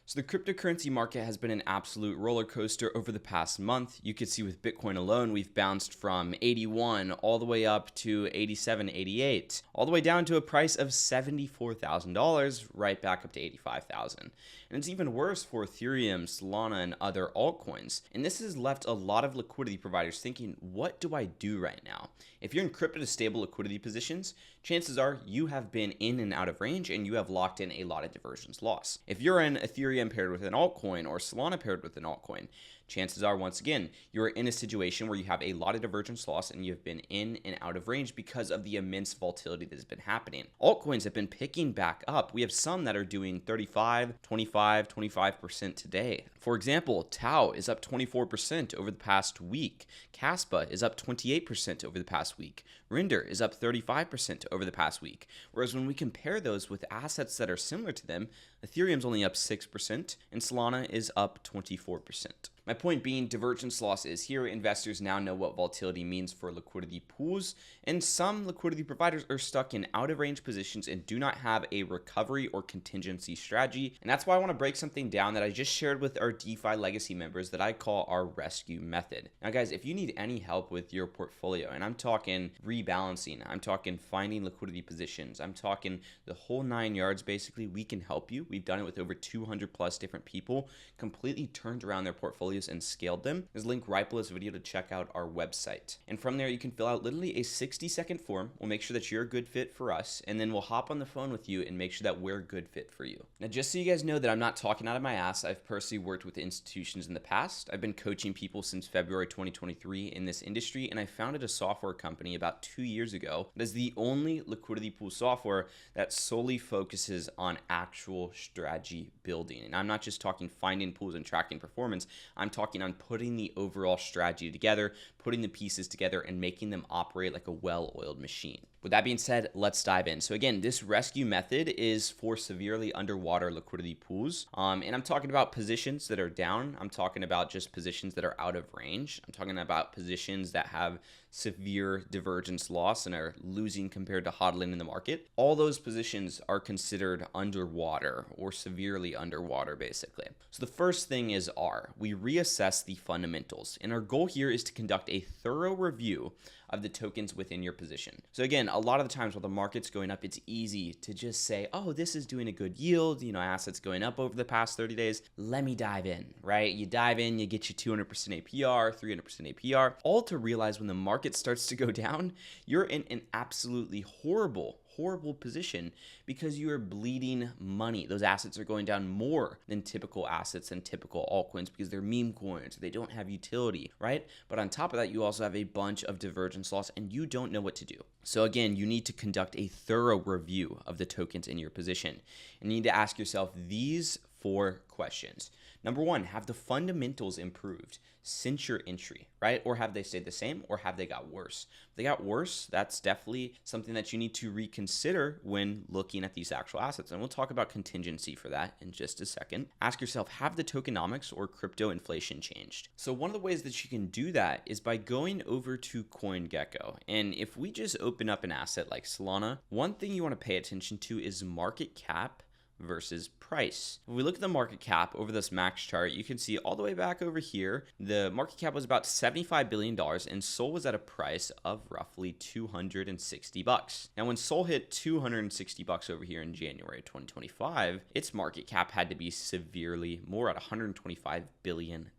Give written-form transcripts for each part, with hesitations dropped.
So the cryptocurrency market has been an absolute roller coaster over the past month. You could see with Bitcoin alone, we've bounced from 81 all the way up to 87, 88, all the way down to a price of $74,000, right back up to 85,000. And it's even worse for Ethereum, Solana, and other altcoins. And this has left a lot of liquidity providers thinking, what do I do right now? If you're in crypto to stable liquidity positions, chances are you have been in and out of range and you have locked in a lot of divergence loss. If you're in Ethereum paired with an altcoin or Solana paired with an altcoin, chances are, once again, you're in a situation where you have a lot of divergence loss and you've been in and out of range because of the immense volatility that has been happening. Altcoins have been picking back up. We have some that are doing 35, 25, 25% today. For example, Tau is up 24% over the past week. Caspa is up 28% over the past week. Render is up 35% over the past week. Whereas when we compare those with assets that are similar to them, Ethereum's only up 6% and Solana is up 24%. My point being, divergence loss is here. Investors now know what volatility means for liquidity pools, and some liquidity providers are stuck in out of range positions and do not have a recovery or contingency strategy. And that's why I want to break something down that I just shared with our DeFi legacy members that I call our rescue method. Now guys, if you need any help with your portfolio, and I'm talking rebalancing, I'm talking finding liquidity positions, I'm talking the whole 9 yards, basically, we can help you. We've done it with over 200 plus different people, completely turned around their portfolios and scaled them. There's a link right below this video to check out our website. And from there, you can fill out literally a 60-second form. We'll make sure that you're a good fit for us, and then we'll hop on the phone with you and make sure that we're a good fit for you. Now, just so you guys know that I'm not talking out of my ass, I've personally worked with institutions in the past. I've been coaching people since February 2023 in this industry, and I founded a software company about 2 years ago that is the only liquidity pool software that solely focuses on actual strategy building. And I'm not just talking finding pools and tracking performance. I'm talking on putting the overall strategy together, putting the pieces together, and making them operate like a well-oiled machine. With that being said, let's dive in. So again, this rescue method is for severely underwater liquidity pools. And I'm talking about positions that are down. I'm talking about just positions that are out of range. I'm talking about positions that have severe divergence loss and are losing compared to hodling in the market. All those positions are considered underwater or severely underwater, basically. So the first thing is we reassess the fundamentals. And our goal here is to conduct a thorough review of the tokens within your position. So again, a lot of the times while the market's going up, it's easy to just say, oh, this is doing a good yield, assets going up over the past 30 days. Let me dive in, right? You dive in, you get your 200% APR, 300% APR, all to realize when the market starts to go down, you're in an absolutely horrible position because you are bleeding money. Those assets are going down more than typical assets and typical altcoins because they're meme coins. They don't have utility, right? But on top of that, you also have a bunch of divergence loss and you don't know what to do. So again, you need to conduct a thorough review of the tokens in your position. And you need to ask yourself these 4 questions. Number 1, have the fundamentals improved since your entry, right? Or have they stayed the same, or have they got worse? If they got worse, that's definitely something that you need to reconsider when looking at these actual assets. And we'll talk about contingency for that in just a second. Ask yourself, have the tokenomics or crypto inflation changed? So one of the ways that you can do that is by going over to CoinGecko. And if we just open up an asset like Solana, one thing you want to pay attention to is market cap versus price. If we look at the market cap over this max chart, you can see all the way back over here, the market cap was about $75 billion and Sol was at a price of roughly $260. Now, when Sol hit $260 over here in January 2025, its market cap had to be severely more at $125 billion.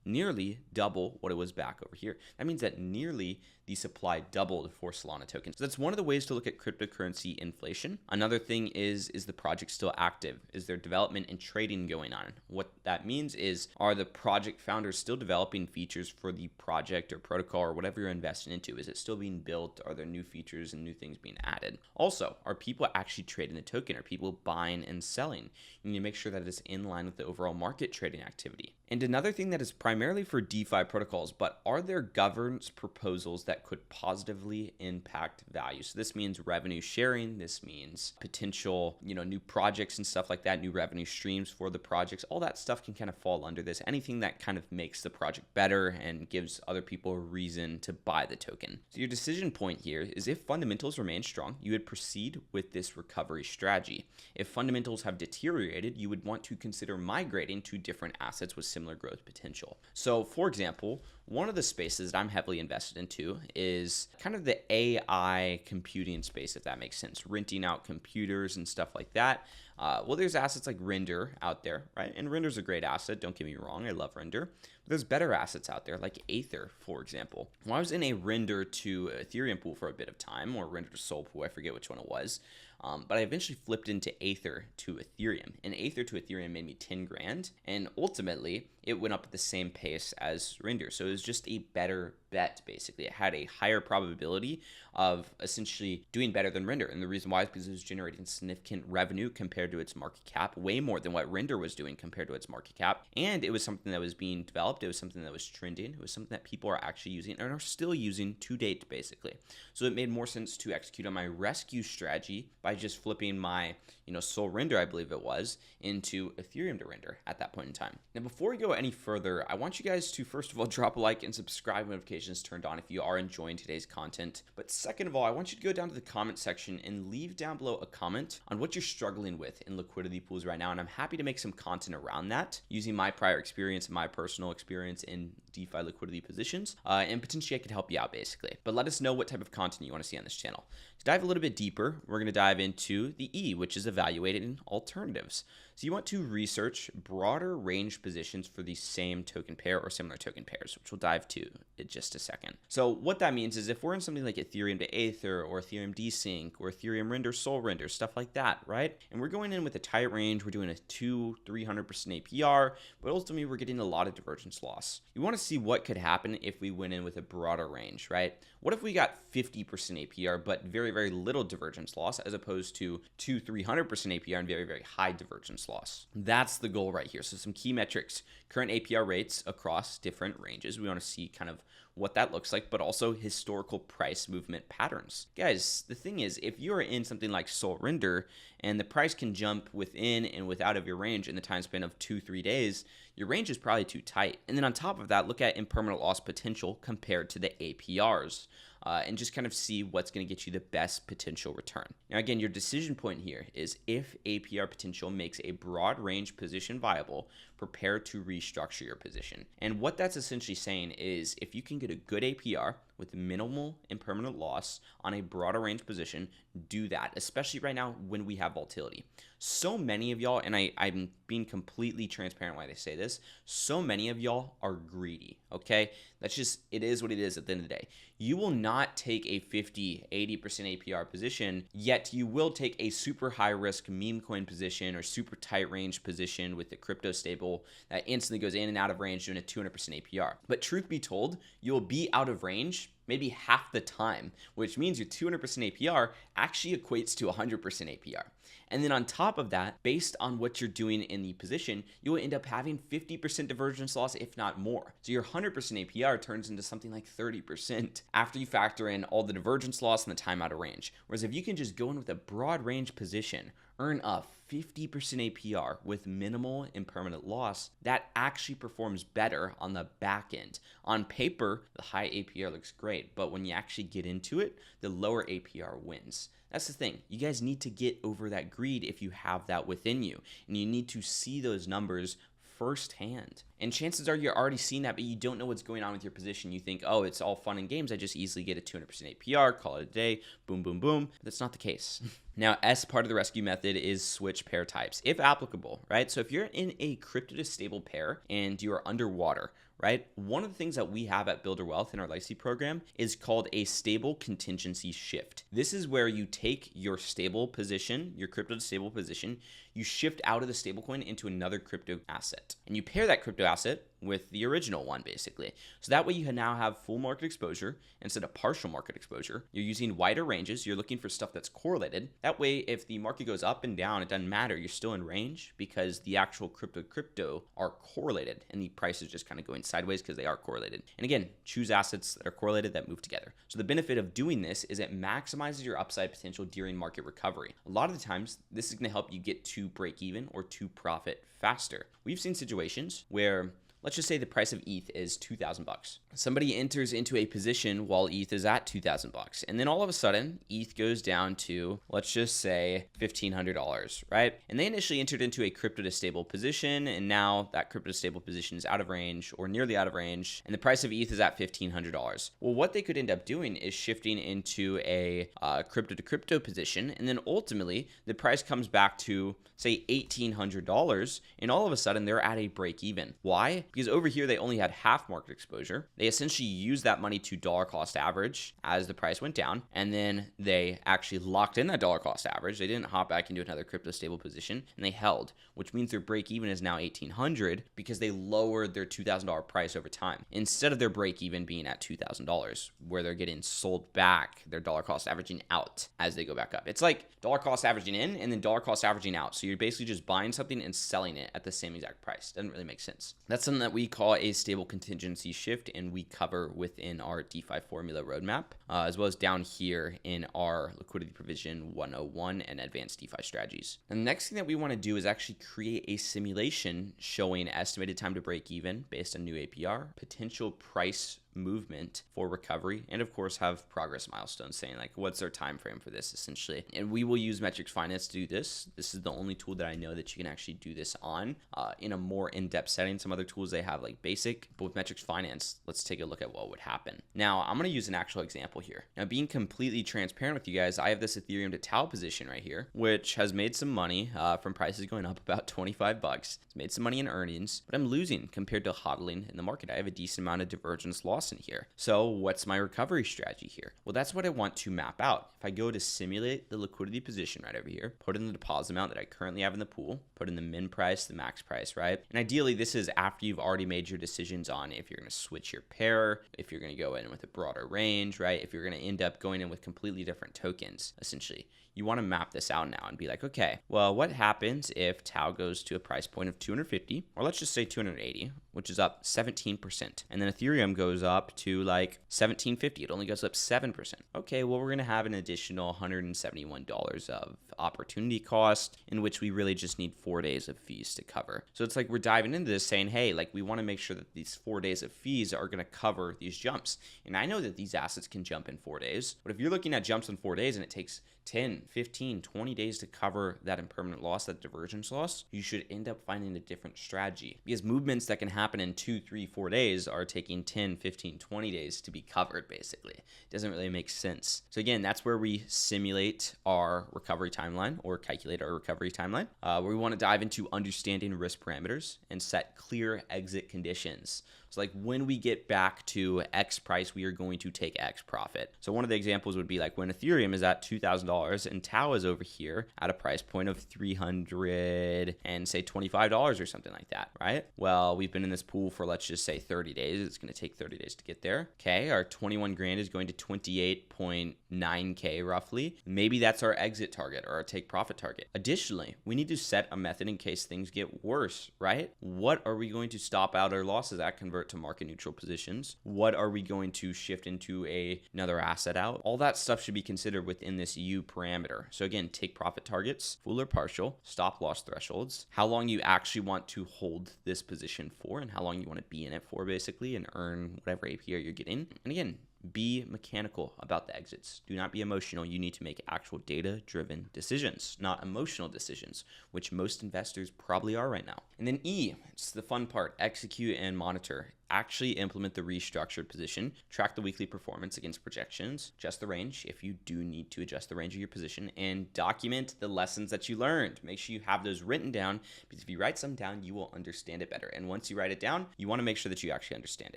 Nearly double what it was back over here. That means that nearly the supply doubled for Solana tokens. So that's one of the ways to look at cryptocurrency inflation. Another thing is the project still active? Is there development and trading going on? What that means is, are the project founders still developing features for the project or protocol or whatever you're investing into? Is it still being built? Are there new features and new things being added? Also, are people actually trading the token? Are people buying and selling? You need to make sure that it's in line with the overall market trading activity. And another thing that is primarily primarily for DeFi protocols, but are there governance proposals that could positively impact value? So this means revenue sharing, this means potential, new projects and stuff like that, new revenue streams for the projects. All that stuff can kind of fall under this. Anything that kind of makes the project better and gives other people a reason to buy the token. So your decision point here is if fundamentals remain strong, you would proceed with this recovery strategy. If fundamentals have deteriorated, you would want to consider migrating to different assets with similar growth potential. So for example, one of the spaces that I'm heavily invested into is kind of the AI computing space, if that makes sense, renting out computers and stuff like that. Well, there's assets like Render out there, right? And Render's a great asset. Don't get me wrong. I love Render. But there's better assets out there like Aether, for example. Well, I was in a Render to Ethereum pool for a bit of time, or Render to Sol pool. I forget which one it was. But I eventually flipped into Aether to Ethereum, and Aether to Ethereum made me 10 grand. And ultimately it went up at the same pace as Render. So it was just a better bet, basically. It had a higher probability of essentially doing better than Render. And the reason why is because it was generating significant revenue compared to its market cap, way more than what Render was doing compared to its market cap. And it was something that was being developed. It was something that was trending. It was something that people are actually using and are still using to date, basically. So it made more sense to execute on my rescue strategy by just flipping my, Sol Render, I believe it was, into Ethereum to Render at that point in time. Now, before we go any further, I want you guys to, first of all, drop a like and subscribe, notifications turned on if you are enjoying today's content. But second of all, I want you to go down to the comment section and leave down below a comment on what you're struggling with in liquidity pools right now. And I'm happy to make some content around that using my prior experience and my personal experience in DeFi liquidity positions. And potentially I could help you out, basically. But let us know what type of content you want to see on this channel. To dive a little bit deeper, we're going to dive into the E, which is evaluating alternatives. So you want to research broader range positions for the same token pair or similar token pairs, which we'll dive to in just a second. So what that means is if we're in something like Ethereum to Aether or Ethereum desync or Ethereum Render, Sol Render, stuff like that, right? And we're going in with a tight range, we're doing a 200-300% APR, but ultimately we're getting a lot of divergence loss. You want to see what could happen if we went in with a broader range, right? What if we got 50% APR, but very, very little divergence loss as opposed to 200-300% APR and very, very high divergence loss? That's the goal right here. So some key metrics, current APR rates across different ranges. We want to see kind of what that looks like, but also historical price movement patterns. Guys, the thing is, if you're in something like Sol Render and the price can jump within and without of your range in the time span of 2-3 days, your range is probably too tight. And then on top of that, look at impermanent loss potential compared to the APRs. And just kind of see what's going to get you the best potential return. Now, again, your decision point here is if APR potential makes a broad range position viable, prepare to restructure your position. And what that's essentially saying is if you can get a good APR with minimal impermanent loss on a broader range position, do that, especially right now when we have volatility. So many of y'all, and I'm being completely transparent why they say this, so many of y'all are greedy, okay? That's just, it is what it is at the end of the day. You will not take a 50-80% APR position, yet you will take a super high risk meme coin position or super tight range position with the crypto stable that instantly goes in and out of range doing a 200% APR. But truth be told, you'll be out of range maybe half the time, which means your 200% APR actually equates to 100% APR. And then on top of that, based on what you're doing in the position, you will end up having 50% divergence loss, if not more. So your 100% APR turns into something like 30% after you factor in all the divergence loss and the time out of range. Whereas if you can just go in with a broad range position, earn a 50% APR with minimal impermanent loss, that actually performs better on the back end. On paper, the high APR looks great, but when you actually get into it, the lower APR wins. That's the thing. You guys need to get over that greed if you have that within you, and you need to see those numbers firsthand. And chances are you're already seeing that, but you don't know what's going on with your position. You think, oh, it's all fun and games. I just easily get a 200% APR, call it a day, boom, boom, boom. But that's not the case. Now, S part of the rescue method is switch pair types, if applicable, right? So if you're in a crypto to stable pair and you are underwater, right? One of the things that we have at Builder Wealth in our legacy program is called a stable contingency shift. This is where you take your stable position, your crypto to stable position, you shift out of the stablecoin into another crypto asset, and you pair that crypto asset with the original one, basically. So that way you now have full market exposure instead of partial market exposure. You're using wider ranges. You're looking for stuff that's correlated. That way, if the market goes up and down, it doesn't matter. You're still in range because the actual crypto are correlated and the price is just kind of going sideways because they are correlated. And again, choose assets that are correlated that move together. So the benefit of doing this is it maximizes your upside potential during market recovery. A lot of the times, this is going to help you get to break even or to profit faster. We've seen situations where, let's just say the price of ETH is $2,000. Somebody enters into a position while ETH is at $2,000. And then all of a sudden, ETH goes down to, let's just say, $1,500, right? And they initially entered into a crypto to stable position. And now that crypto to stable position is out of range or nearly out of range. And the price of ETH is at $1,500. Well, what they could end up doing is shifting into a crypto to crypto position. And then ultimately, the price comes back to, say, $1,800. And all of a sudden, they're at a break even. Why? Because over here, they only had half market exposure. They essentially used that money to dollar cost average as the price went down. And then they actually locked in that dollar cost average. They didn't hop back into another crypto stable position and they held, which means their break even is now $1,800 because they lowered their $2,000 price over time instead of their break even being at $2,000 where they're getting sold back, their dollar cost averaging out as they go back up. It's like dollar cost averaging in and then dollar cost averaging out. So you're basically just buying something and selling it at the same exact price. Doesn't really make sense. That's something that we call a stable contingency shift, and we cover within our DeFi formula roadmap, as well as down here in our liquidity provision 101 and advanced DeFi strategies. And the next thing that we want to do is actually create a simulation showing estimated time to break even based on new APR, potential price movement for recovery, and of course have progress milestones saying like what's our time frame for this essentially. And we will use Metrics Finance to do this. This is the only tool that I know that you can actually do this on in a more in-depth setting. Some other tools they have like basic, but with Metrics Finance, let's take a look at what would happen. Now I'm going to use an actual example here. Now being completely transparent with you guys, I have this Ethereum to Tau position right here, which has made some money from prices going up about 25 bucks. It's made some money in earnings, but I'm losing compared to hodling in the market. I have a decent amount of divergence loss in here. So what's my recovery strategy here? Well, that's what I want to map out. If I go to simulate the liquidity position right over here, put in the deposit amount that I currently have in the pool, put in the min price, the max price, right? And ideally, this is after you've already made your decisions on if you're going to switch your pair, if you're going to go in with a broader range, right? If you're going to end up going in with completely different tokens, essentially. You want to map this out now and be like, okay, well, what happens if Tau goes to a price point of 250, or let's just say 280, which is up 17%. And then Ethereum goes up to like 1750. It only goes up 7%. Okay, well, we're going to have an additional $171 of opportunity cost, in which we really just need 4 days of fees to cover. So it's like we're diving into this saying, hey, like we want to make sure that these 4 days of fees are going to cover these jumps. And I know that these assets can jump in 4 days, but if you're looking at jumps in 4 days and it takes 10, 15, 20 days to cover that impermanent loss, that divergence loss, you should end up finding a different strategy, because movements that can happen in 2, 3, 4 days are taking 10, 15, 20 days to be covered, basically. It doesn't really make sense. So again, that's where we simulate our recovery timeline or calculate our recovery timeline, where we want to dive into understanding risk parameters and set clear exit conditions. So like when we get back to X price, we are going to take X profit. So one of the examples would be like when Ethereum is at $2,000 and Tau is over here at a price point of $300 and say $25 or something like that, right? Well, we've been in this pool for, let's just say 30 days. It's going to take 30 days to get there. Okay, our 21 grand is going to 28.9K roughly. Maybe that's our exit target or our take profit target. Additionally, we need to set a method in case things get worse, right? What are we going to stop out our losses at, convert to market neutral positions? What are we going to shift into another asset out? All that stuff should be considered within this U parameter. So again, take profit targets, full or partial, stop loss thresholds, how long you actually want to hold this position for, and how long you want to be in it for, basically, and earn whatever APR you're getting. And again, be mechanical about the exits. Do not be emotional. You need to make actual data-driven decisions, not emotional decisions, which most investors probably are right now. And then E, it's the fun part, execute and monitor. Actually implement the restructured position, track the weekly performance against projections, adjust the range if you do need to adjust the range of your position, and document the lessons that you learned. Make sure you have those written down, because if you write some down, you will understand it better. And once you write it down, you want to make sure that you actually understand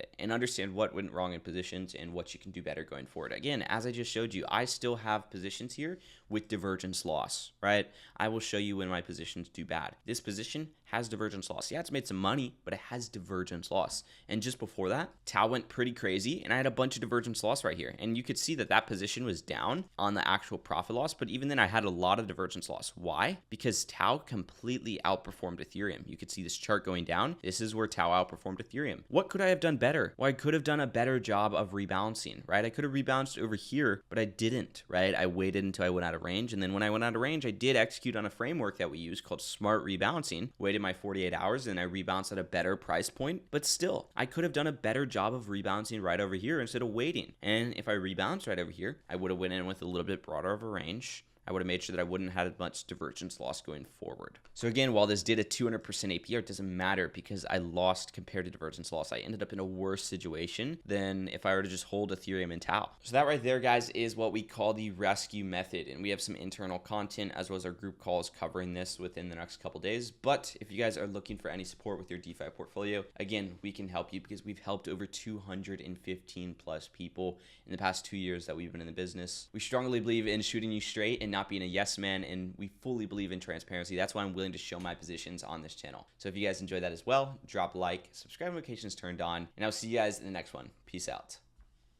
it and understand what went wrong in positions and what you can do better going forward. Again, as I just showed you, I still have positions here with divergence loss, right? I will show you when my positions do bad. This position has divergence loss. Yeah, it's made some money, but it has divergence loss. And just before that, Tau went pretty crazy, and I had a bunch of divergence loss right here. And you could see that that position was down on the actual profit loss, but even then I had a lot of divergence loss. Why? Because Tau completely outperformed Ethereum. You could see this chart going down. This is where Tau outperformed Ethereum. What could I have done better? Well, I could have done a better job of rebalancing, right? I could have rebalanced over here, but I didn't, right? I waited until I went out of range. And then when I went out of range, I did execute on a framework that we use called smart rebalancing, waited my 48 hours, and I rebalanced at a better price point. But still, I could have done a better job of rebalancing right over here instead of waiting. And if I rebalanced right over here, I would have went in with a little bit broader of a range. I would have made sure that I wouldn't have had much divergence loss going forward. So again, while this did a 200% APR, it doesn't matter because I lost compared to divergence loss. I ended up in a worse situation than if I were to just hold Ethereum and Tau. So that right there, guys, is what we call the rescue method. And we have some internal content as well as our group calls covering this within the next couple days. But if you guys are looking for any support with your DeFi portfolio, again, we can help you because we've helped over 215 plus people in the past 2 years that we've been in the business. We strongly believe in shooting you straight and not being a yes man, and we fully believe in transparency. That's why I'm willing to show my positions on this channel. So if you guys enjoy that as well, drop a like, subscribe, notifications turned on, and I'll see you guys in the next one. Peace out.